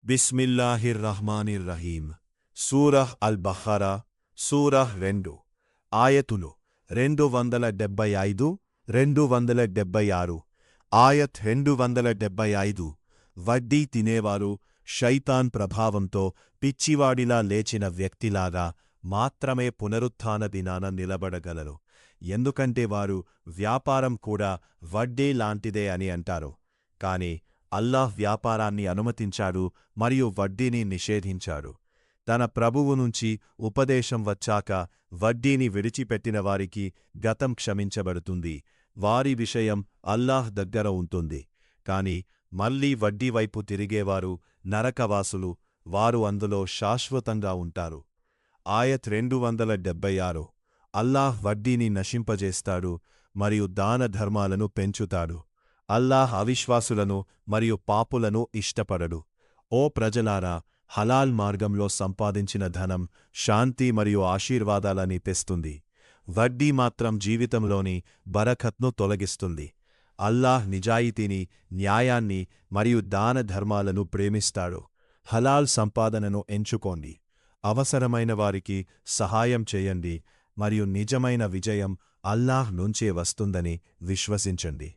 బిస్మిల్లాహిర్రహ్మానిర్రహీం. సూరహ్ అల్-బఖరా, సూరహ్ 2, ఆయతులు 275, 276. ఆయత్ 275. వడ్డీ తినేవారు షైతాన్ ప్రభావంతో పిచ్చివాడిలా లేచిన వ్యక్తిలాగా మాత్రమే పునరుత్థాన దినాన నిలబడగలరు. ఎందుకంటే వారు వ్యాపారం కూడా వడ్డీ లాంటిదే అని అంటారు. కాని అల్లాహ్ వ్యాపారాన్ని అనుమతించాడు మరియు వడ్డీని నిషేధించాడు. తన ప్రభువు నుంచి ఉపదేశం వచ్చాక వడ్డీని విడిచిపెట్టిన వారికి గతం క్షమించబడుతుంది. వారి విషయం అల్లాహ్ దగ్గర ఉంటుంది. కాని మళ్లీ వడ్డీవైపు తిరిగేవారు నరకవాసులు, వారు అందులో శాశ్వతంగా ఉంటారు. ఆయత్ 276. అల్లాహ్ వడ్డీని నశింపజేస్తాడు మరియు దాన ధర్మాలను పెంచుతాడు. అల్లాహ్ అవిశ్వాసులను మరియు పాపులను ఇష్టపడడు. ఓ ప్రజలారా, హలాల్ మార్గంలో సంపాదించిన ధనం శాంతి మరియు ఆశీర్వాదాలని తెస్తుంది. వడ్డీ మాత్రం జీవితంలోని బరకత్ను తొలగిస్తుంది. అల్లాహ్ నిజాయితీని, న్యాయాన్ని మరియు దాన ధర్మాలను ప్రేమిస్తాడు. హలాల్ సంపాదనను ఎంచుకోండి. అవసరమైన వారికి సహాయం చేయండి మరియు నిజమైన విజయం అల్లాహ్ నుంచే వస్తుందని విశ్వసించండి.